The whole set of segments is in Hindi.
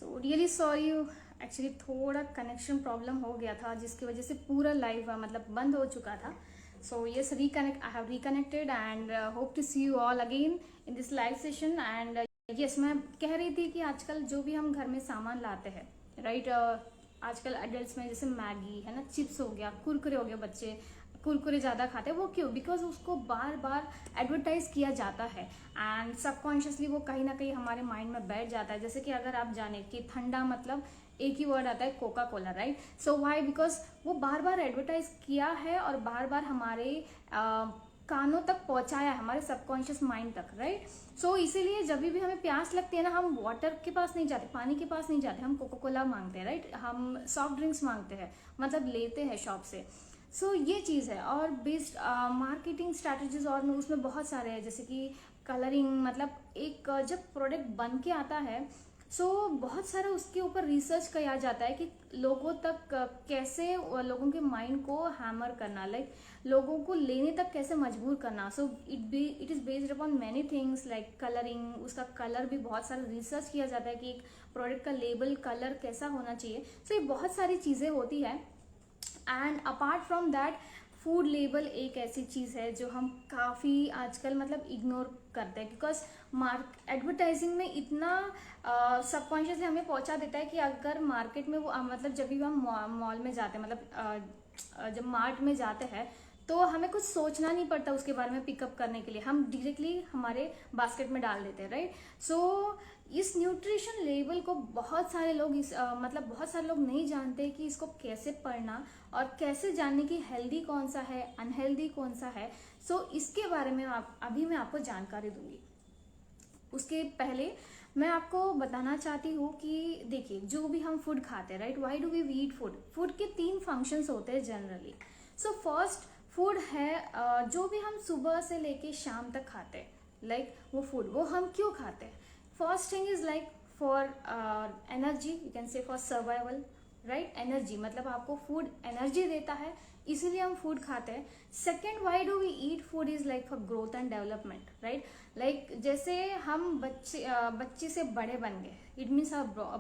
सो रियली सॉरी, एक्चुअली थोड़ा कनेक्शन प्रॉब्लम हो गया था जिसकी वजह से पूरा लाइव मतलब बंद हो चुका था. So yes, reconnect, I have reconnected and hope to see you all again in this live session. And yes, मैं कह रही थी कि आजकल जो भी हम घर में सामान लाते हैं, राइट, आजकल एडल्ट्स में जैसे मैगी है ना, चिप्स हो गया, कुरकुरे हो गए, बच्चे कुरकुरे ज़्यादा खाते हैं. वो क्यों? बिकॉज उसको बार बार एडवर्टाइज किया जाता है एंड सबकॉन्शियसली वो कहीं ना कहीं हमारे माइंड में बैठ जाता है. जैसे कि अगर आप जाने कि ठंडा मतलब एक ही वर्ड आता है, Coca Cola, right. So why? Because वो बार बार एडवर्टाइज किया है और बार बार हमारे कानों तक पहुंचाया है, हमारे सबकॉन्शियस माइंड तक, राइट. सो इसीलिए जब भी हमें प्यास लगती है ना, हम वाटर के पास नहीं जाते, पानी के पास नहीं जाते, हम कोका कोला मांगते हैं, राइट. हम सॉफ्ट ड्रिंक्स मांगते हैं, मतलब लेते हैं शॉप से. सो ये चीज़ है. और बेस्ड मार्केटिंग स्ट्रैटेजीज और उसमें बहुत सारे हैं, जैसे कि कलरिंग, मतलब एक जब प्रोडक्ट बन के आता है सो बहुत सारा उसके ऊपर रिसर्च किया जाता है कि लोगों तक कैसे, लोगों के माइंड को हैमर करना, लाइक लोगों को लेने तक कैसे मजबूर करना. So it is based upon many things like colouring. उसका कलर भी बहुत सारा रिसर्च किया जाता है कि एक प्रोडक्ट का लेबल कलर कैसा होना चाहिए. सो ये बहुत सारी चीज़ें होती है. And apart from that, food label एक ऐसी चीज़ है जो हम काफ़ी आजकल मतलब इग्नोर करते हैं, बिकॉज एडवर्टाइजिंग में इतना सबकॉन्शियसली हमें पहुंचा देता है कि अगर मार्केट में वो मतलब जब भी हम मॉल में जाते हैं, मतलब जब मार्ट में जाते हैं, तो हमें कुछ सोचना नहीं पड़ता उसके बारे में पिकअप करने के लिए, हम डायरेक्टली हमारे बास्केट में डाल देते हैं, राइट. सो इस न्यूट्रिशन लेवल को बहुत सारे लोग मतलब बहुत सारे लोग नहीं जानते कि इसको कैसे पढ़ना और कैसे जानने की हेल्दी कौन सा है, अनहेल्दी कौन सा है. सो इसके बारे में अभी मैं आपको जानकारी दूंगी. उसके पहले मैं आपको बताना चाहती हूँ कि देखिए, जो भी हम फूड खाते हैं, right, why do we eat food. Food के 3 फंक्शंस होते हैं जनरली. सो फर्स्ट फूड है जो भी हम सुबह से लेके शाम तक खाते हैं, लाइक वो फूड वो हम क्यों खाते हैं. First thing is like for energy, you can say for survival, right. Energy मतलब आपको फूड एनर्जी देता है, इसीलिए हम फूड खाते हैं. Second, why do we eat food is like for growth and development, right. Like जैसे हम बच्चे से बड़े बन गए, इट मीन्स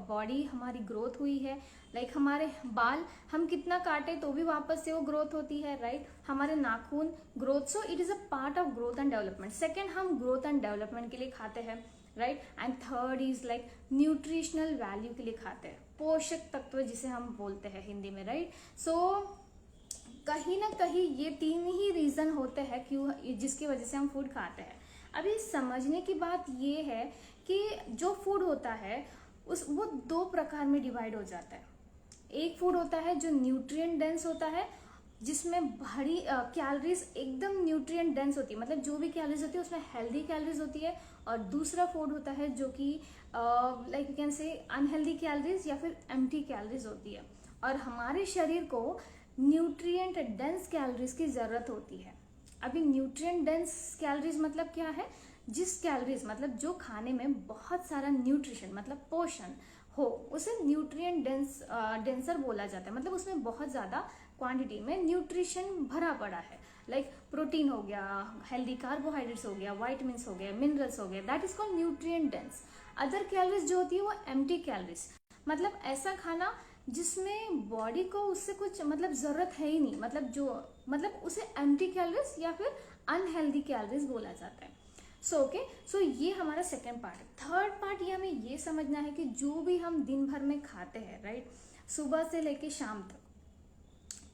बॉडी हमारी ग्रोथ हुई है. लाइक हमारे बाल हम कितना काटे तो भी वापस से वो ग्रोथ होती है, राइट. हमारे नाखून growth. So it is a part of growth and development. Second, हम ग्रोथ एंड डेवलपमेंट के लिए खाते हैं, right. And third is like nutritional value के लिए खाते हैं, पोषक तत्व जिसे हम बोलते हैं हिंदी में, राइट. सो कहीं ना कहीं ये 3 ही रीजन होते हैं क्यों, जिसकी वजह से हम फूड खाते हैं. अभी समझने की बात ये है कि जो फूड होता है वो 2 प्रकार में डिवाइड हो जाता है. एक फूड होता है जो न्यूट्रिएंट डेंस होता है, जिसमें भारी कैलोरीज एकदम न्यूट्रिएंट डेंस होती है, मतलब जो भी कैलोरीज होती है उसमें हेल्दी कैलोरीज होती है. और दूसरा फूड होता है जो कि like you can say unhealthy calories या फिर एम्प्टी कैलोरीज होती है. और हमारे शरीर को न्यूट्रिएंट डेंस कैलोरीज की जरूरत होती है. अभी न्यूट्रिएंट डेंस कैलोरीज मतलब क्या है? जिस कैलोरीज मतलब जो खाने में बहुत सारा न्यूट्रिशन मतलब पोषण हो, उसे न्यूट्रिएंट डेंसर बोला जाता है. मतलब उसमें बहुत ज्यादा क्वांटिटी में न्यूट्रिशन भरा पड़ा है, लाइक प्रोटीन हो गया, हेल्दी कार्बोहाइड्रेट्स हो गया, वाइटमिन्स हो गया, मिनरल्स हो गया, that is called nutrient dense. Other calories जो होती है वो एम्प्टी कैलोरीज, मतलब ऐसा खाना जिसमें बॉडी को उससे कुछ मतलब जरूरत है ही नहीं, मतलब उसे एम्प्टी कैलोरीज या फिर अनहेल्दी कैलोरीज बोला जाता है. सो ये हमारा सेकेंड पार्ट है. थर्ड पार्ट ये हमें ये समझना है कि जो भी हम दिन भर में खाते हैं, राइट, सुबह से लेके शाम तक,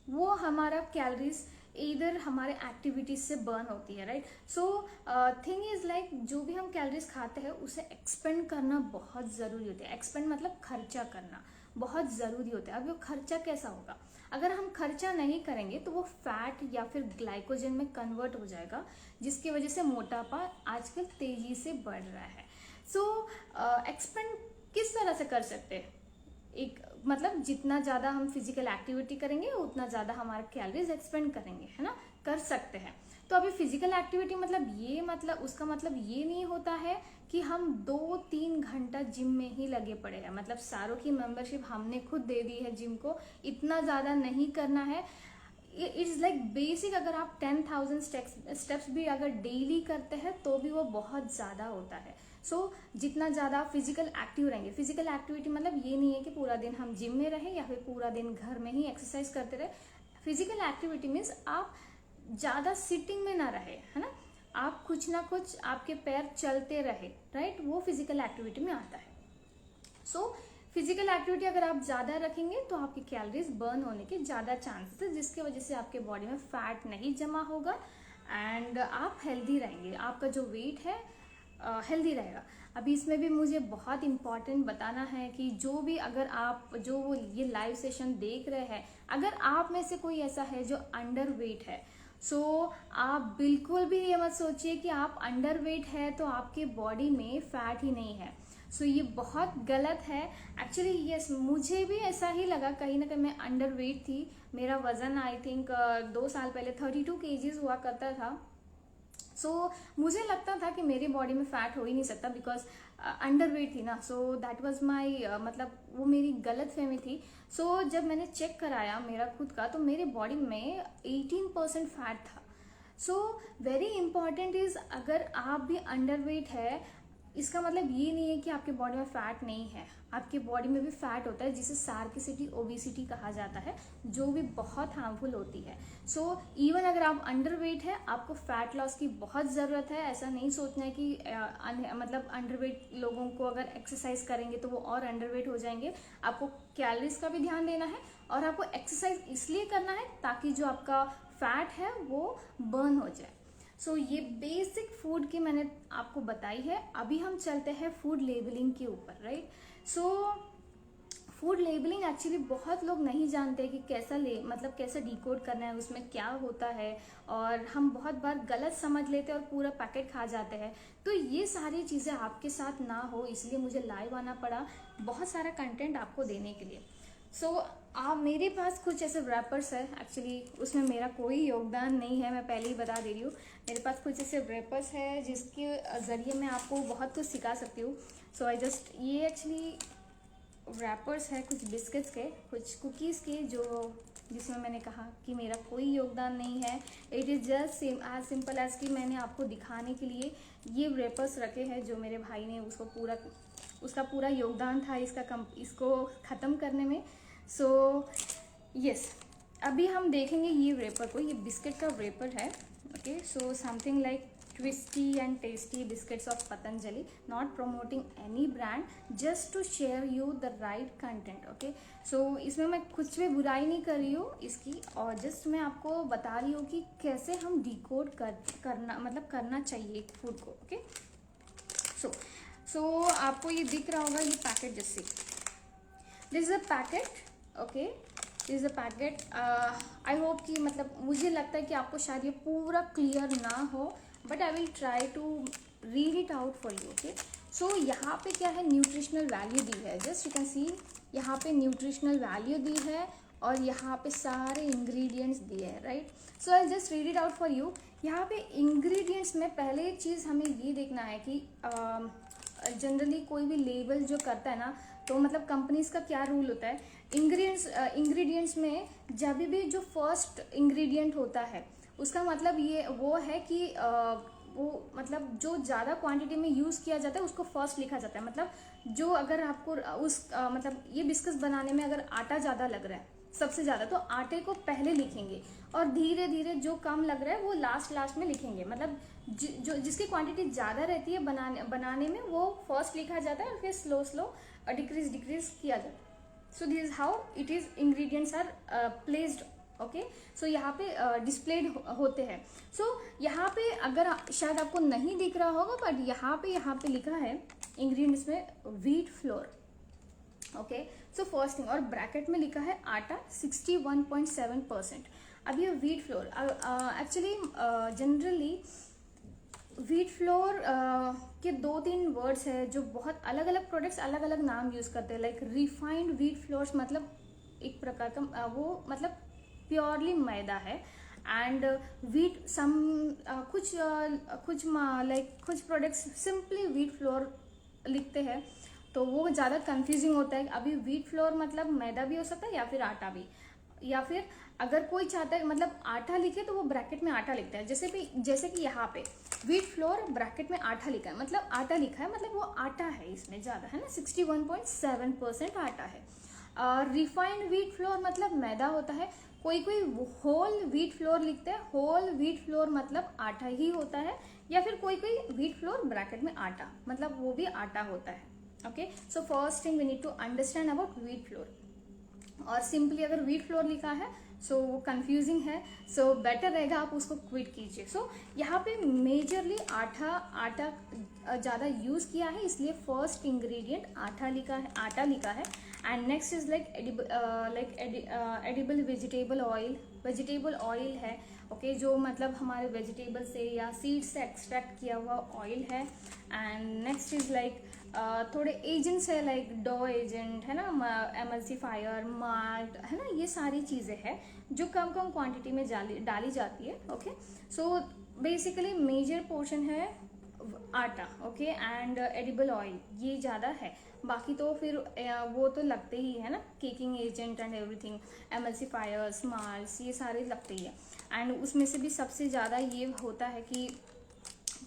वो हमारा कैलोरीज इधर हमारे एक्टिविटीज से बर्न होती है, right. So thing is like जो भी हम कैलोरीज खाते हैं उसे एक्सपेंड करना बहुत जरूरी होता है. एक्सपेंड मतलब खर्चा करना बहुत जरूरी होता है. अब वो खर्चा कैसा होगा? अगर हम खर्चा नहीं करेंगे तो वो फैट या फिर ग्लाइकोजन में कन्वर्ट हो जाएगा, जिसकी वजह से मोटापा आजकल तेजी से बढ़ रहा है. सो एक्सपेंड किस तरह से कर सकते हैं? एक मतलब जितना ज़्यादा हम फिजिकल एक्टिविटी करेंगे उतना ज़्यादा हमारे कैलोरीज एक्सपेंड करेंगे, है ना, कर सकते हैं. तो अभी फिजिकल एक्टिविटी मतलब उसका मतलब ये नहीं होता है कि हम 2-3 घंटा जिम में ही लगे पड़े हैं. मतलब सारों की मेंबरशिप हमने खुद दे दी है जिम को, इतना ज़्यादा नहीं करना है. It's like basic. अगर आप 10,000 स्टेप्स भी अगर डेली करते हैं तो भी वो बहुत ज़्यादा होता है। सो जितना ज़्यादा फिजिकल एक्टिव रहेंगे, फिजिकल एक्टिविटी मतलब ये नहीं है कि पूरा दिन हम जिम में रहें या फिर पूरा दिन घर में ही एक्सरसाइज करते रहे। फिजिकल एक्टिविटी मीन्स आप ज़्यादा सिटिंग में ना रहे, है ना, आप कुछ ना कुछ आपके पैर चलते रहे, राइट, वो फिजिकल एक्टिविटी में आता है। सो फिजिकल एक्टिविटी अगर आप ज़्यादा रखेंगे तो आपकी कैलोरीज बर्न होने के ज़्यादा चांसेस है, जिसकी वजह से आपके बॉडी में फैट नहीं जमा होगा एंड आप हेल्दी रहेंगे, आपका जो वेट है हेल्दी रहेगा। अभी इसमें भी मुझे बहुत इम्पॉर्टेंट बताना है कि जो भी अगर आप जो ये लाइव सेशन देख रहे हैं, अगर आप में से कोई ऐसा है जो अंडर वेट है, सो आप बिल्कुल भी ये मत सोचिए कि आप अंडर वेट है तो आपके बॉडी में फैट ही नहीं है। सो ये बहुत गलत है एक्चुअली। यस, मुझे भी ऐसा ही लगा कहीं ना कहीं, मैं अंडर वेट थी, मेरा वजन आई थिंक 2 साल पहले 32 kgs हुआ करता था। सो मुझे लगता था कि मेरी बॉडी में फैट हो ही नहीं सकता बिकॉज अंडर वेट थी ना। सो दैट वाज माई मतलब वो मेरी गलत फहमी थी। सो जब मैंने चेक कराया मेरा खुद का तो मेरे बॉडी में 18% फैट था। सो वेरी इंपॉर्टेंट इज, अगर आप भी अंडर वेट है इसका मतलब ये नहीं है कि आपके बॉडी में फैट नहीं है, आपके बॉडी में भी फैट होता है जिसे सार्किसिटी ओबेसिटी कहा जाता है, जो भी बहुत हार्मफुल होती है। सो इवन अगर आप अंडर वेट है आपको फैट लॉस की बहुत ज़रूरत है। ऐसा नहीं सोचना है कि मतलब अंडर वेट लोगों को अगर एक्सरसाइज करेंगे तो वो और अंडर वेट हो जाएंगे। आपको कैलोरीज का भी ध्यान देना है और आपको एक्सरसाइज इसलिए करना है ताकि जो आपका फैट है वो बर्न हो जाए। सो ये बेसिक फूड की मैंने आपको बताई है। अभी हम चलते हैं फूड लेबलिंग के ऊपर, right. So food labelling actually बहुत लोग नहीं जानते कि कैसा मतलब कैसे डिकोड करना है, उसमें क्या होता है, और हम बहुत बार गलत समझ लेते हैं और पूरा पैकेट खा जाते हैं। तो ये सारी चीज़ें आपके साथ ना हो इसलिए मुझे लाइव आना पड़ा बहुत सारा कंटेंट आपको देने के लिए। सो मेरे पास कुछ ऐसे रैपर्स है, एक्चुअली उसमें मेरा कोई योगदान नहीं है, मैं पहले ही बता दे रही हूँ। मेरे पास कुछ ऐसे रैपर्स है जिसके ज़रिए मैं आपको बहुत कुछ सिखा सकती हूँ। सो आई जस्ट, ये एक्चुअली रैपर्स है कुछ बिस्किट्स के, कुछ कुकीज़ के, जो जिसमें मैंने कहा कि मेरा कोई योगदान नहीं है। It is just as simple as कि मैंने आपको दिखाने के लिए ये रैपर्स रखे हैं जो मेरे भाई ने उसका पूरा योगदान था इसको ख़त्म करने में। सो यस, अभी हम देखेंगे ये रैपर को, ये बिस्किट का रैपर है। Okay, so something like twisty and tasty biscuits of Patanjali, not promoting any brand, just to share you the right content. okay, so इसमें मैं कुछ भी बुराई नहीं कर रही हूँ इसकी, और जस्ट मैं आपको बता रही हूँ कि कैसे हम डिकोड करना चाहिए फूड को। ओके, सो आपको ये दिख रहा होगा, ये पैकेट जैसे, this is a packet. Okay, this is a packet. I hope कि मतलब मुझे लगता है कि आपको शायद ये पूरा क्लियर ना हो, but I will try to read it out for you. Okay, so यहाँ पे क्या है, न्यूट्रिशनल वैल्यू दी है, जस्ट यू कैन सी यहाँ पे न्यूट्रिशनल वैल्यू दी है और यहाँ पे सारे इंग्रेडिएंट्स दिए हैं, right. So I just read it out for you. यहाँ पे इंग्रेडिएंट्स में पहले चीज़ हमें ये देखना है कि जनरली कोई भी लेबल जो करता है ना, तो मतलब कंपनीज का क्या रूल होता है, इंग्रेडिएंट्स में जब भी जो फर्स्ट इंग्रेडिएंट होता है उसका मतलब ये वो है कि वो मतलब जो ज़्यादा क्वांटिटी में यूज़ किया जाता है उसको फर्स्ट लिखा जाता है। मतलब जो अगर आपको मतलब ये बिस्किट्स बनाने में अगर आटा ज़्यादा लग रहा है सबसे ज़्यादा, तो आटे को पहले लिखेंगे और धीरे धीरे जो कम लग रहा है वो लास्ट में लिखेंगे। मतलब जिसकी क्वांटिटी ज़्यादा रहती है बनाने में वो फर्स्ट लिखा जाता है और फिर स्लो डिक्रीज किया जाता है। So this is how it is, ingredients are placed. Okay, so यहाँ पे डिस्प्लेड होते हैं। सो यहाँ पे अगर शायद आपको नहीं दिख रहा होगा, बट यहाँ पे लिखा है इंग्रेडिएंट्स में wheat flour. Okay, so first thing, और ब्रैकेट में लिखा है आटा 61.7%। अब ये wheat flour actually generally wheat flour के 2-3 वर्ड्स है जो बहुत अलग अलग प्रोडक्ट्स अलग अलग नाम यूज़ करते हैं। लाइक रिफाइंड व्हीट फ्लोर्स मतलब एक प्रकार का वो मतलब प्योरली मैदा है, एंड व्हीट कुछ प्रोडक्ट्स सिंपली व्हीट फ्लोर लिखते हैं, तो वो ज़्यादा कंफ्यूजिंग होता है। अभी व्हीट फ्लोर मतलब मैदा भी हो सकता है या फिर आटा भी। या फिर अगर कोई चाहता है मतलब आटा लिखे तो वो ब्रैकेट में आटा लिखता है, जैसे कि यहाँ पे व्हीट फ्लोर ब्रैकेट में आटा लिखा है, मतलब आटा लिखा है, मतलब वो आटा है, इसमें ज़्यादा है ना, 61.7% आटा है। रिफाइंड व्हीट फ्लोर मतलब मैदा होता है। कोई कोई होल व्हीट फ्लोर लिखते हैं, होल व्हीट फ्लोर मतलब आटा ही होता है, या फिर कोई कोई व्हीट फ्लोर ब्रैकेट में आटा मतलब वो भी आटा होता है। Okay, so first thing we need to understand about wheat flour. और सिंपली अगर व्हीट फ्लोर लिखा है सो वो कंफ्यूजिंग है, सो बेटर रहेगा आप उसको क्विट कीजिए। सो यहाँ पे मेजरली आटा ज़्यादा यूज़ किया है, इसलिए फर्स्ट इंग्रेडिएंट आटा लिखा है। And next is like edible vegetable oil है। ओके, जो मतलब हमारे वेजिटेबल से या सीड से एक्सट्रैक्ट किया हुआ ऑयल है। एंड नेक्स्ट इज लाइक थोड़े एजेंट्स है, लाइक डो एजेंट है ना, एमल्सिफायर, माल्ट है ना, ये सारी चीज़ें हैं जो कम कम क्वांटिटी में डाली जाती है। Okay, so basically major portion है आटा। ओके, एंड एडिबल ऑयल ये ज़्यादा है, बाकी तो फिर वो तो लगते ही है ना, caking agent and everything, emulsifiers, malts, ये सारे लगते ही है। एंड उसमें से भी सबसे ज़्यादा ये होता है कि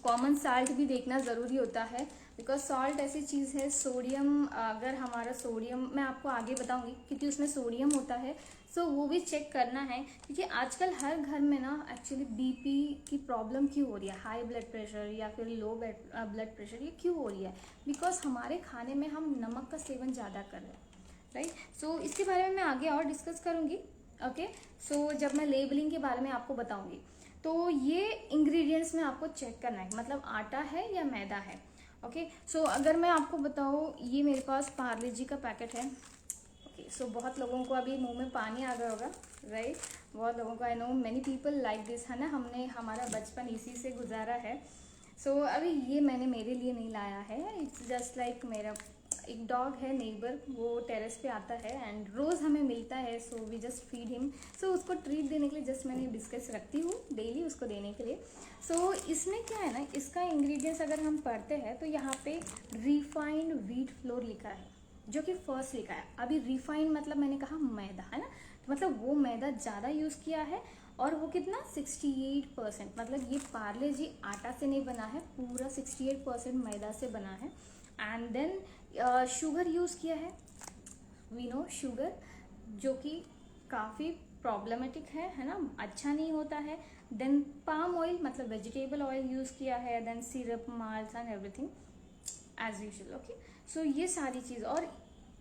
कॉमन साल्ट भी देखना ज़रूरी होता है, बिकॉज सॉल्ट ऐसी चीज़ है, सोडियम, अगर हमारा सोडियम, मैं आपको आगे बताऊंगी क्योंकि उसमें सोडियम होता है, सो वो भी चेक करना है। क्योंकि आजकल हर घर में ना एक्चुअली बीपी की प्रॉब्लम क्यों हो रही है, हाई ब्लड प्रेशर या फिर लो ब्लड प्रेशर, ये क्यों हो रही है? बिकॉज हमारे खाने में हम नमक का सेवन ज़्यादा कर रहे हैं, राइट। सो इसके बारे में मैं आगे और डिस्कस करूँगी। ओके, सो जब मैं लेबलिंग के बारे में आपको बताऊँगी, तो ये इंग्रेडिएंट्स में आपको चेक करना है, मतलब आटा है या मैदा है। ओके, सो अगर मैं आपको बताऊँ, ये मेरे पास पार्ले जी का पैकेट है। ओके, सो बहुत लोगों को अभी मुंह में पानी आ गया होगा, राइट, बहुत लोगों को, I know many people like this, है ना, हमने हमारा बचपन इसी से गुजारा है। सो अभी ये मैंने मेरे लिए नहीं लाया है, इट्स जस्ट लाइक मेरा एक डॉग है नेबर, वो टेरेस पे आता है एंड रोज़ हमें मिलता है, so we just feed him. So उसको ट्रीट देने के लिए जस्ट मैंने डिस्कस रखती हूँ डेली उसको देने के लिए। सो इसमें क्या है ना, इसका इंग्रेडिएंट्स अगर हम पढ़ते हैं तो यहाँ पे रिफाइंड व्हीट फ्लोर लिखा है, जो कि फर्स्ट लिखा है। अभी रिफाइंड मतलब मैंने कहा मैदा, है ना, मतलब वो मैदा ज़्यादा यूज़ किया है, और वो कितना 68%, मतलब ये पार्ले जी आटा से नहीं बना है, पूरा 68% मैदा से बना है। एंड देन शुगर यूज़ किया है, वी नो शुगर, जो कि काफ़ी प्रॉब्लमेटिक है ना, अच्छा नहीं होता है। देन पाम ऑयल मतलब वेजिटेबल ऑयल यूज़ किया है, then syrup, malt and everything as usual. Okay, so ये सारी चीज़, और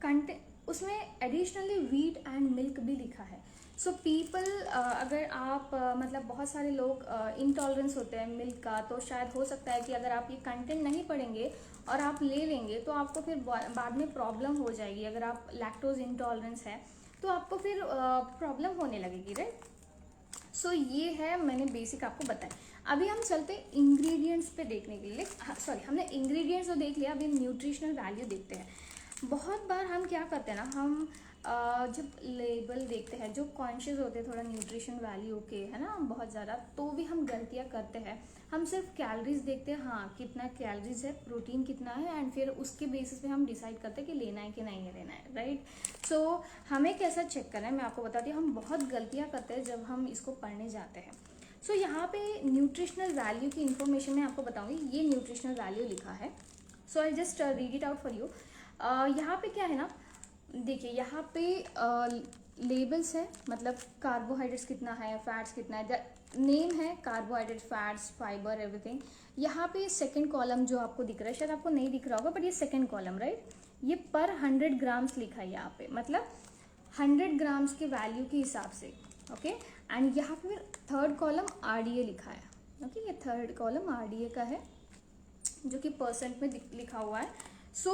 कंटेंट उसमें एडिशनली व्हीट एंड मिल्क भी लिखा है। सो पीपल, अगर आप मतलब बहुत सारे लोग इंटॉलरेंस होते हैं मिल्क का, तो शायद हो सकता है कि अगर आप ये कंटेंट नहीं पढ़ेंगे और आप ले लेंगे तो आपको फिर बाद में प्रॉब्लम हो जाएगी। अगर आप लैक्टोज इंटॉलरेंस है तो आपको फिर प्रॉब्लम होने लगेगी, राइट। सो ये है, मैंने बेसिक आपको बताया। अभी हम चलते हैं इंग्रेडिएंट्स पे देखने के लिए। सॉरी, हमने इंग्रेडिएंट्स तो देख लिया, अभी हम न्यूट्रिशनल वैल्यू देखते हैं। बहुत बार हम क्या करते हैं ना, हम जब लेबल देखते हैं, जो कॉन्शियस होते हैं थोड़ा न्यूट्रिशन वैल्यू के, है ना, बहुत ज़्यादा, तो भी हम गलतियाँ करते हैं। हम सिर्फ कैलोरीज देखते हैं, हाँ कितना कैलोरीज है, प्रोटीन कितना है, एंड फिर उसके बेसिस पे हम डिसाइड करते हैं कि लेना है कि नहीं है लेना है, राइट। सो हमें कैसा चेक करना है, मैं आपको बताती हूँ। हम बहुत गलतियाँ करते हैं जब हम इसको पढ़ने जाते हैं। सो यहाँ पे न्यूट्रिशनल वैल्यू की इन्फॉर्मेशन मैं आपको बताऊँगी, ये न्यूट्रिशनल वैल्यू लिखा है। So I just read it out for you. यहाँ पे क्या है ना, देखिए यहाँ पे लेबल्स है, मतलब कार्बोहाइड्रेट्स कितना है, फैट्स कितना है, नेम है कार्बोहाइड्रेट, फैट्स, फाइबर, एवरीथिंग। यहाँ पे सेकंड कॉलम जो आपको दिख रहा है, शायद आपको नहीं दिख रहा होगा, बट ये सेकंड कॉलम, राइट, ये पर 100 ग्राम्स लिखा है यहाँ पे, मतलब 100 ग्राम्स के वैल्यू के हिसाब से। ओके, एंड यहाँ पे थर्ड कॉलम RDA लिखा है। ओके, ये थर्ड कॉलम RDA का है, जो कि परसेंट में लिखा हुआ है। सो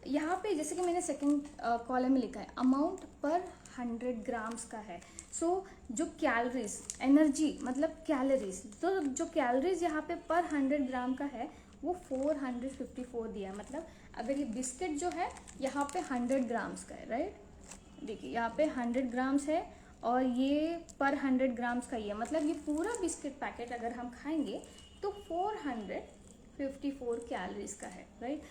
यहाँ पे जैसे कि मैंने सेकंड कॉलम में लिखा है, अमाउंट पर 100 ग्राम्स का है। सो जो कैलोरीज, एनर्जी मतलब कैलोरीज, तो जो कैलोरीज यहाँ पे पर 100 ग्राम का है वो 454 दिया है। मतलब अगर ये बिस्किट जो है यहाँ पे 100 ग्राम्स का है, राइट, देखिए यहाँ पे 100 ग्राम्स है और ये पर 100 ग्राम्स का ही है, मतलब ये पूरा बिस्किट पैकेट अगर हम खाएंगे तो 454 कैलोरीज का है, राइट।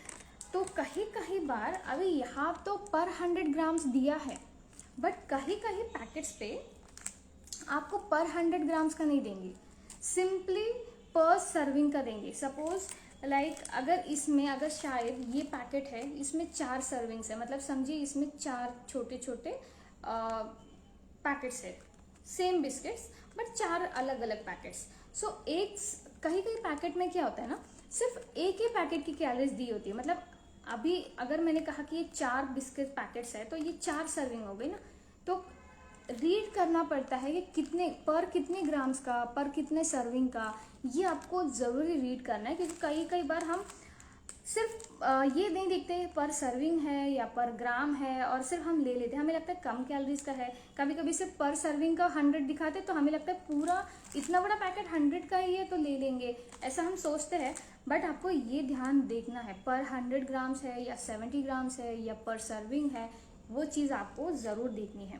तो कहीं कहीं बार अभी यहाँ तो पर 100 ग्राम्स दिया है, बट कहीं कहीं पैकेट्स पे आपको पर 100 ग्राम्स का नहीं देंगे, सिंपली पर सर्विंग का देंगे। सपोज लाइक अगर इसमें, अगर शायद ये पैकेट है, इसमें 4 सर्विंग्स है, मतलब समझिए इसमें 4 छोटे छोटे पैकेट्स है, सेम बिस्किट्स बट 4 अलग अलग पैकेट्स। सो एक कहीं कहीं पैकेट में क्या होता है ना, सिर्फ एक ही पैकेट की कैलोरीज दी होती है। मतलब अभी अगर मैंने कहा कि ये 4 बिस्किट पैकेट्स है तो ये 4 सर्विंग हो गई ना, तो रीड करना पड़ता है कि कितने ग्राम्स का, पर कितने सर्विंग का, ये आपको ज़रूरी रीड करना है। क्योंकि कई बार हम सिर्फ ये नहीं देखते पर सर्विंग है या पर ग्राम है और सिर्फ हम ले लेते हैं, हमें लगता है कम कैलोरीज का है। कभी कभी सिर्फ पर सर्विंग का 100 दिखाते तो हमें लगता है पूरा इतना बड़ा पैकेट 100 का ही है तो ले लेंगे, ऐसा हम सोचते हैं। बट आपको ये ध्यान देखना है पर 100 ग्राम्स है या 70 ग्राम्स है या पर सर्विंग है, वो चीज़ आपको ज़रूर देखनी है।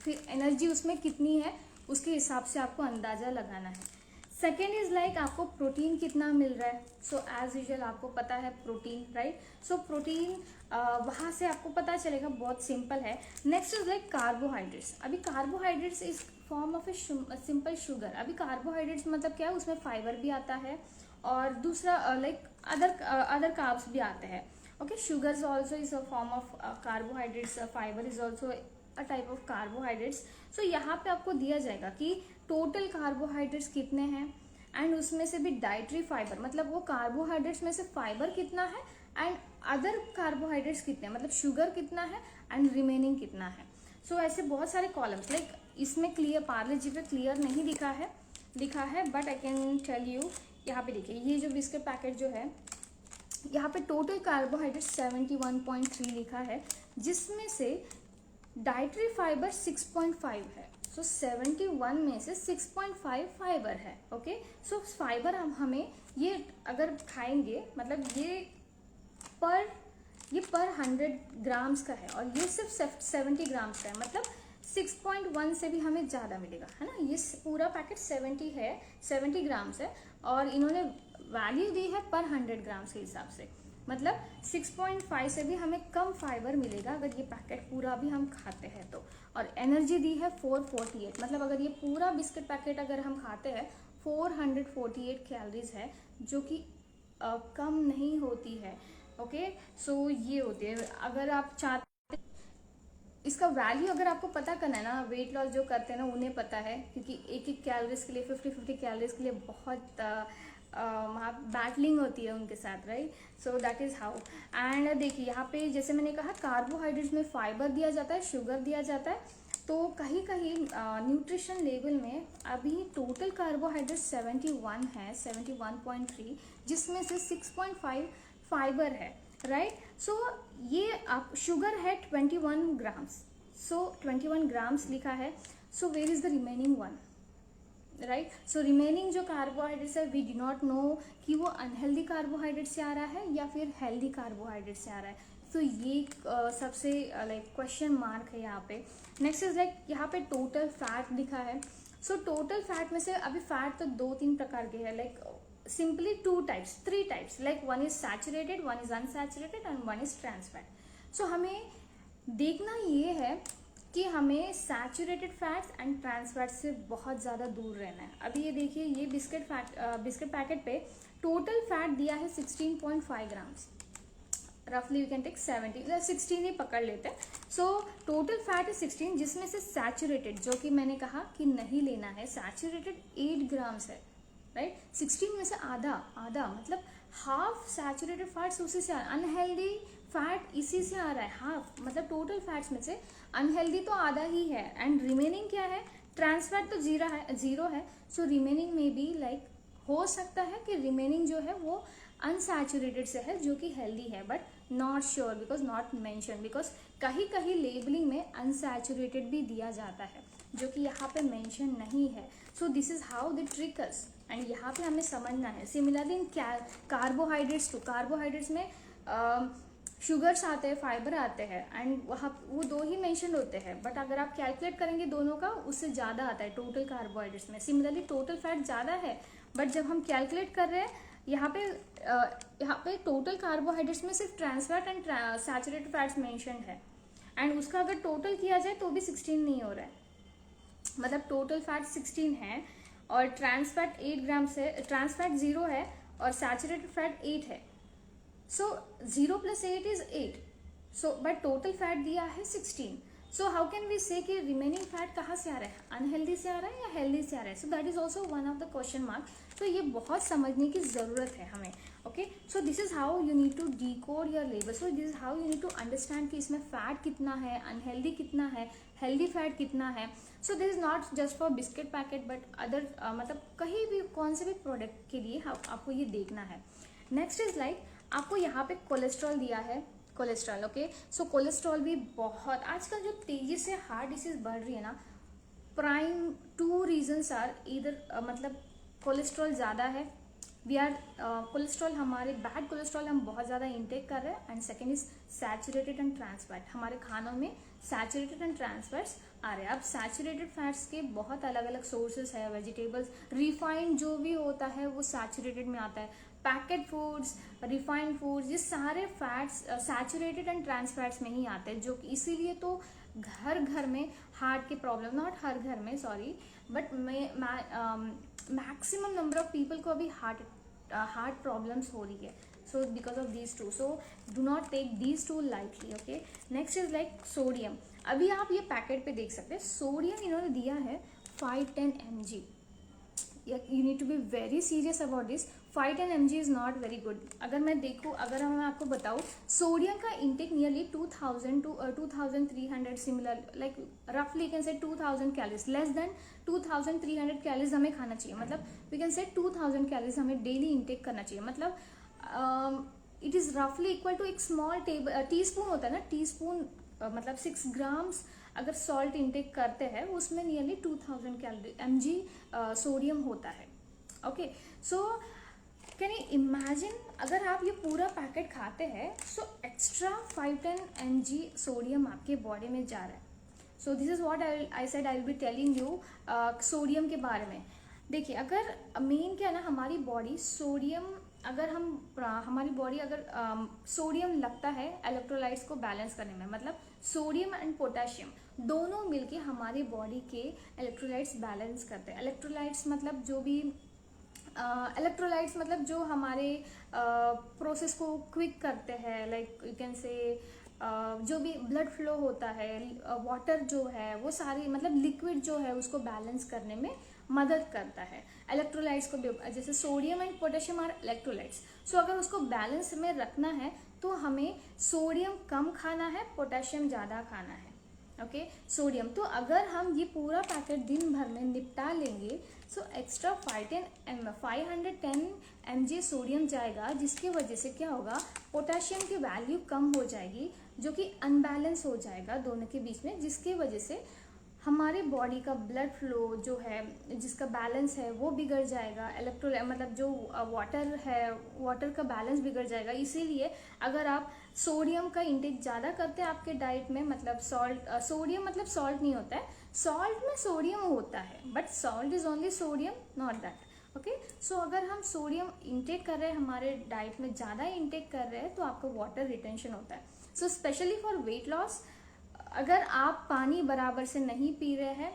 फिर एनर्जी उसमें कितनी है उसके हिसाब से आपको अंदाज़ा लगाना है। सेकेंड इज लाइक आपको प्रोटीन कितना मिल रहा है। सो एज यूजुअल आपको पता है प्रोटीन, राइट। सो प्रोटीन वहाँ से आपको पता चलेगा, बहुत सिंपल है। Next is like carbohydrates. अभी carbohydrates is form of a simple sugar. अभी कार्बोहाइड्रेट्स मतलब क्या है, उसमें फाइबर भी आता है और दूसरा लाइक अदर कार्ब्स भी आते हैं। Okay, sugars also is a form of carbohydrates, fibre is also a type of carbohydrates. So यहाँ पे आपको दिया जाएगा कि टोटल कार्बोहाइड्रेट्स कितने हैं एंड उसमें से भी डाइटरी फाइबर, मतलब वो कार्बोहाइड्रेट्स में से फाइबर कितना है एंड अदर कार्बोहाइड्रेट्स कितने हैं, मतलब शुगर कितना है एंड रिमेनिंग कितना है। सो ऐसे बहुत सारे कॉलम्स, लाइक इसमें क्लियर, पार्ले जी पे क्लियर नहीं लिखा है but I can tell you. यहाँ पे देखिए, ये जो बिस्किट पैकेट जो है, यहाँ पे टोटल कार्बोहाइड्रेट 71.3 लिखा है, जिसमें से डाइटरी फाइबर 6.5 है। सो 71 में से 6.5 फाइबर है। ओके, सो फाइबर हमें ये अगर खाएंगे, मतलब ये पर 100 ग्राम्स का है और ये सिर्फ 70 ग्राम्स का है, मतलब 6.1 से भी हमें ज़्यादा मिलेगा, है ना। ये पूरा पैकेट 70 ग्राम्स है और इन्होंने वैल्यू दी है पर 100 ग्राम्स के हिसाब से, मतलब 6.5 से भी हमें कम फाइबर मिलेगा अगर ये पैकेट पूरा भी हम खाते हैं तो। और एनर्जी दी है 448, मतलब अगर ये पूरा बिस्किट पैकेट अगर हम खाते हैं 448 कैलोरीज है, जो कि कम नहीं होती है। ओके, सो ये होती है। अगर आप चाहते, इसका वैल्यू अगर आपको पता करना है ना, वेट लॉस जो करते हैं ना उन्हें पता है, क्योंकि एक कैलोरीज के लिए 50 कैलोरीज के लिए बहुत वहाँ बैटलिंग होती है उनके साथ, right. So that is how. And देखिए यहाँ पे जैसे मैंने कहा कार्बोहाइड्रेट्स में फाइबर दिया जाता है, शुगर दिया जाता है, तो कहीं कहीं न्यूट्रिशन लेवल में अभी टोटल कार्बोहाइड्रेट 71 है, 71.3, जिसमें से 6.5 फाइबर है, राइट। सो ये आप शुगर है 21 ग्राम्स, सो 21 ग्राम्स लिखा है। So where is the remaining one, right. So remaining जो कार्बोहाइड्रेट्स है, वी डू नॉट नो कि वो अनहेल्दी कार्बोहाइड्रेट से आ रहा है या फिर हेल्दी कार्बोहाइड्रेट से आ रहा है। तो ये सबसे लाइक क्वेश्चन मार्क है यहाँ पे। नेक्स्ट इज लाइक यहाँ पे टोटल फैट लिखा है। सो टोटल फैट में से अभी फैट तो 2-3 प्रकार के हैं, like simply 3 types, like one is saturated, one is unsaturated and one is trans fat. So हमें देखना ये है कि हमें saturated fats and trans fat से बहुत ज़्यादा दूर रहना है। अभी ये देखिए, ये बिस्किट पैकेट पे टोटल फैट दिया है 16.5 ग्राम्स, रफली वी कैन टेक 16 ही पकड़ लेते हैं। सो टोटल फैट है 16, जिसमें से सैचुरेटेड, जो कि मैंने कहा कि नहीं लेना है, सैचुरेटेड 8 ग्राम्स है, राइट। 16 में से आधा मतलब हाफ सैचुरेटेड फैट्स उसी से, अनहेल्दी फैट इसी से आ रहा है हाफ, मतलब टोटल फैट्स में से अनहेल्दी तो आधा ही है एंड रिमेनिंग क्या है, ट्रांस फैट तो जीरो है। सो रिमेनिंग में भी लाइक हो सकता है कि रिमेनिंग जो है वो अनसैचुरेटेड से है, जो कि हेल्दी है, but not sure because not mention, because कहीं कहीं लेबलिंग में अनसैचुरेटेड भी दिया जाता है, जो कि यहाँ पे मेंशन नहीं है। So this is how the trickers, and यहाँ पे हमें समझना है। Similarly in carbohydrates too, carbohydrates में शुगर्स आते हैं, फाइबर आते हैं एंड वहाँ वो 2 ही मेंशन होते हैं, बट अगर आप कैलकुलेट करेंगे दोनों का, उससे ज़्यादा आता है टोटल कार्बोहाइड्रेट्स में। सिमिलरली टोटल फैट ज़्यादा है, बट जब हम कैलकुलेट कर रहे हैं यहाँ पे टोटल कार्बोहाइड्रेट्स में सिर्फ trans fat and saturated fats mention है, एंड उसका अगर टोटल किया जाए तो भी 16 नहीं हो रहा है। मतलब टोटल फैट 16 है और ट्रांस फैट 8 ग्राम से, ट्रांस फैट 0 है और सैचुरेटेड फैट 8 है। सो 0 + 8 is 8, so but total fat दिया है 16। सो हाउ कैन वी से कि रिमेनिंग फैट कहाँ से आ रहा है, अनहेल्दी से आ रहा है या हेल्दी से आ रहा है? So that is also one of the question mark. तो ये बहुत समझने की ज़रूरत है हमें। Okay, so this is how you need to decode your label. So this is how you need to understand कि इसमें फैट कितना है, अनहेल्दी कितना है, हेल्दी फैट कितना है। So this is not just for biscuit packet but other मतलब कहीं भी कौन से भी प्रोडक्ट के लिए आपको ये देखना है। नेक्स्ट इज लाइक आपको यहाँ पे कोलेस्ट्रॉल दिया है, कोलेस्ट्रॉल। ओके, सो कोलेस्ट्रॉल भी बहुत आजकल जो तेजी से हार्ट डिसीज बढ़ रही है ना, प्राइम 2 रीजन्स आर इधर मतलब कोलेस्ट्रॉल ज़्यादा है, वी आर कोलेस्ट्रॉल हमारे बैड कोलेस्ट्रॉल हम बहुत ज़्यादा इंटेक कर रहे हैं, and second is saturated and trans fat, हमारे खानों में सैचुरेटेड एंड ट्रांस फैट्स आ रहे हैं। अब सैचुरेटेड फैट्स के बहुत अलग अलग सोर्सेज है, वेजिटेबल्स, रिफाइंड जो भी होता है वो सैचुरेटेड में आता है, पैकेट फूड्स, रिफाइंड फूड्स, ये सारे fats saturated and trans fats में ही आते हैं, जो इसीलिए तो घर घर में हार्ट के प्रॉब्लम, नॉट हर घर में sorry, but maximum number of people को अभी हार्ट प्रॉब्लम्स हो रही है। So because of these two, so do not take these two lightly. Okay, next is like sodium. अभी आप ये पैकेट पे देख सकते हैं, सोडियम इन्होंने दिया है 510 mg। you need to be very serious about this। 510 mg is not very good। अगर मैं देखूँ, अगर मैं आपको बताऊँ, सोडियम का intake nearly 2000 to 2300 similar, like रफली can say 2000 calories, less than 2300 calories हमें खाना चाहिए। मतलब वी कैन से 2000 कैलोरीज हमें डेली इंटेक करना चाहिए। मतलब इट इज़ रफली इक्वल टू एक स्मॉल टी स्पून होता है ना, टी स्पून मतलब 6 ग्राम्स अगर सॉल्ट इंटेक करते हैं उसमें नियरली 2000 कैलोरी mg सोडियम होता है। Okay, so can you imagine अगर आप ये पूरा पैकेट खाते हैं, सो एक्स्ट्रा 510 mg सोडियम आपके बॉडी में जा रहा है। So this is what I said I will be telling you sodium के बारे में। देखिए, अगर मेन क्या है ना, हमारी बॉडी सोडियम, अगर हमारी बॉडी अगर सोडियम लगता है इलेक्ट्रोलाइट्स को बैलेंस करने में, मतलब सोडियम एंड पोटेशियम दोनों मिलके हमारी बॉडी के इलेक्ट्रोलाइट्स बैलेंस करते हैं। इलेक्ट्रोलाइट्स मतलब जो भी इलेक्ट्रोलाइट्स मतलब जो हमारे प्रोसेस को क्विक करते हैं, लाइक यू कैन से जो भी ब्लड फ्लो होता है, वाटर जो है वो सारी मतलब लिक्विड जो है उसको बैलेंस करने में मदद करता है। इलेक्ट्रोलाइट्स को भी, जैसे sodium and potassium are electrolytes, so अगर उसको बैलेंस में रखना है तो हमें सोडियम कम खाना है, पोटेशियम ज़्यादा खाना है। ओके, सोडियम तो अगर हम ये पूरा पैकेट दिन भर में निपटा लेंगे, सो एक्स्ट्रा 510 mg सोडियम जाएगा, जिसकी वजह से क्या होगा, पोटेशियम की वैल्यू कम हो जाएगी, जो कि अनबैलेंस हो जाएगा दोनों के बीच में, जिसकी वजह से हमारे बॉडी का ब्लड फ्लो जो है, जिसका बैलेंस है वो बिगड़ जाएगा। इलेक्ट्रोलाइट मतलब जो वाटर है, वाटर का बैलेंस बिगड़ जाएगा। इसीलिए अगर आप सोडियम का इंटेक ज़्यादा करते हैं आपके डाइट में, मतलब सोडियम मतलब सॉल्ट नहीं होता है, सॉल्ट में सोडियम होता है, but salt is only sodium, not that. Okay, so अगर हम सोडियम इंटेक कर रहे हैं, हमारे डाइट में ज़्यादा इंटेक कर रहे हैं, तो आपको वाटर रिटेंशन होता है। So specially for weight loss, अगर आप पानी बराबर से नहीं पी रहे हैं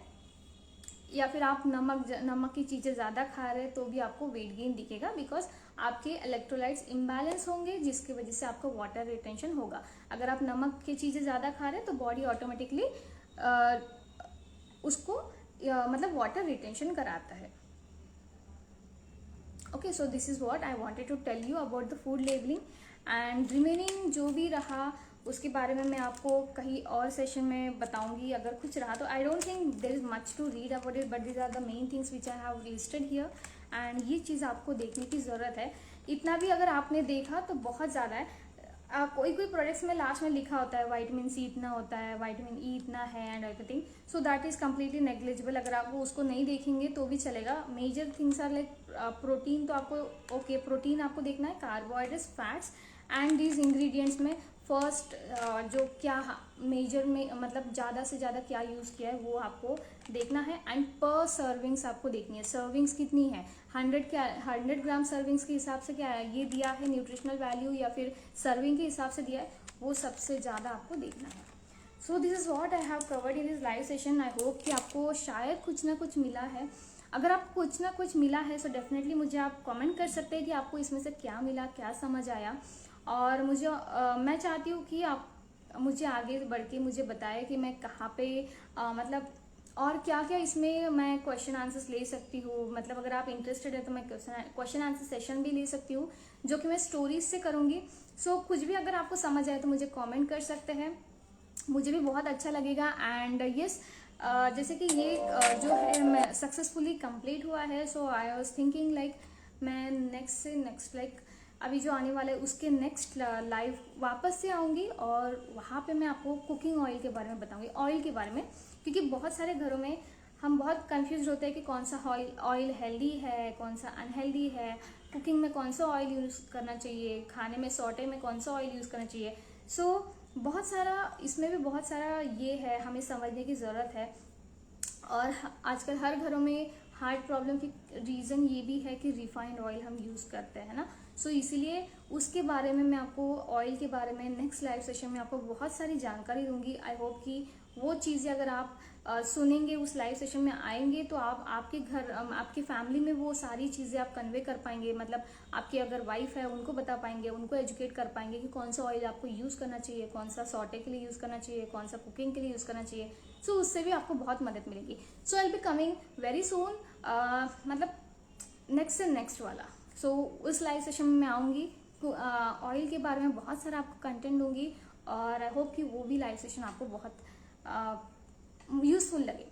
या फिर आप नमक की चीज़ें ज़्यादा खा रहे हैं, तो भी आपको वेट गेन दिखेगा, बिकॉज आपके इलेक्ट्रोलाइट्स इम्बैलेंस होंगे, जिसकी वजह से आपको वाटर रिटेंशन होगा। अगर आप नमक की चीज़ें ज़्यादा खा रहे हैं तो बॉडी ऑटोमेटिकली उसको मतलब वाटर रिटेंशन कराता है। Okay, so this is what I wanted to tell you about the food labelling, and remaining जो भी रहा उसके बारे में मैं आपको कहीं और सेशन में बताऊंगी अगर कुछ रहा तो। I don't think there is much to read about it, but these are the main things which I have listed here, and ये चीज़ आपको देखने की ज़रूरत है। इतना भी अगर आपने देखा तो बहुत ज़्यादा है। कोई प्रोडक्ट्स में लास्ट में लिखा होता है विटामिन सी इतना होता है, विटामिन ई इतना है and everything, so that is completely negligible. अगर आप वो उसको नहीं देखेंगे तो भी चलेगा। Major things are like protein, तो आपको ओके प्रोटीन आपको देखना है, carbohydrates, fats and these ingredients में फर्स्ट जो क्या मेजर में मतलब ज़्यादा से ज़्यादा क्या यूज़ किया है वो आपको देखना है, एंड पर सर्विंग्स आपको देखनी है। सर्विंग्स कितनी है, 100 ग्राम सर्विंग्स के हिसाब से क्या है ये दिया है न्यूट्रिशनल वैल्यू, या फिर सर्विंग के हिसाब से दिया है, वो सबसे ज़्यादा आपको देखना है। So this is what I have covered in this live session. I hope कि आपको शायद कुछ ना कुछ मिला है। अगर आपको कुछ ना कुछ मिला है सो डेफिनेटली मुझे आप कमेंट कर सकते हैं कि आपको इसमें से क्या मिला, क्या समझ आया। और मुझे मैं चाहती हूँ कि आप मुझे आगे बढ़ के मुझे बताएं कि मैं कहाँ पे मतलब और क्या क्या इसमें मैं क्वेश्चन आंसर्स ले सकती हूँ। मतलब अगर आप इंटरेस्टेड है तो मैं क्वेश्चन आंसर सेशन भी ले सकती हूँ, जो कि मैं स्टोरीज से करूँगी। सो कुछ भी अगर आपको समझ आए तो मुझे कमेंट कर सकते हैं, मुझे भी बहुत अच्छा लगेगा। एंड यस, जैसे कि ये जो है मैं सक्सेसफुली कंप्लीट हुआ है। So I was thinking like मैं नेक्स्ट से नेक्स्ट लाइक अभी जो आने वाला है उसके नेक्स्ट लाइव वापस से आऊँगी, और वहाँ पे मैं आपको कुकिंग ऑयल के बारे में बताऊँगी, ऑयल के बारे में। क्योंकि बहुत सारे घरों में हम बहुत कंफ्यूज होते हैं कि कौन सा ऑयल हेल्दी है, कौन सा अनहेल्दी है, कुकिंग में कौन सा ऑयल यूज़ करना चाहिए, खाने में सौटे में कौन सा ऑयल यूज़ करना चाहिए। सो बहुत सारा इसमें भी बहुत सारा ये है, हमें समझने की ज़रूरत है। और आजकल हर घरों में हार्ट प्रॉब्लम की रीज़न ये भी है कि रिफाइंड ऑयल हम यूज़ करते हैं ना। सो इसीलिए उसके बारे में मैं आपको ऑयल के बारे में नेक्स्ट लाइव सेशन में आपको बहुत सारी जानकारी दूंगी। आई होप कि वो चीज़ें अगर आप सुनेंगे, उस लाइव सेशन में आएंगे, तो आप आपके घर आपकी फैमिली में वो सारी चीज़ें आप कन्वे कर पाएंगे। मतलब आपकी अगर वाइफ है उनको बता पाएंगे, उनको एजुकेट कर पाएंगे कि कौन सा ऑयल आपको यूज़ करना चाहिए, कौन सा सॉटे के लिए यूज़ करना चाहिए, कौन सा कुकिंग के लिए यूज़ करना चाहिए। सो उससे भी आपको बहुत मदद मिलेगी। So I will be coming very soon, मतलब नेक्स्ट से नेक्स्ट वाला। सो उस लाइव सेशन में मैं आऊँगी, ऑयल के बारे में बहुत सारा आपको कंटेंट दूंगी, और आई होप कि वो भी लाइव सेशन आपको बहुत यूज़फुल लगे।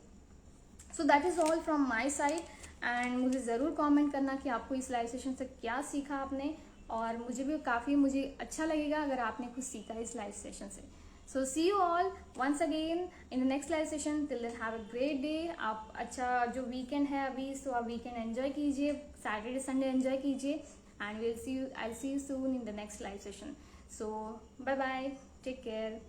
सो that is all from my side. And मुझे ज़रूर कमेंट करना कि आपको इस लाइव सेशन से क्या सीखा आपने, और मुझे भी काफ़ी मुझे अच्छा लगेगा अगर आपने कुछ सीखा इस लाइव सेशन से। So see you all once again in the next live session. Till then have a great day. आप अच्छा जो वीकेंड है अभी, सो आप वीकेंड एंजॉय कीजिए, सैटरडे संडे एंजॉय कीजिए, and I see you soon in the next live session. So bye bye, take care.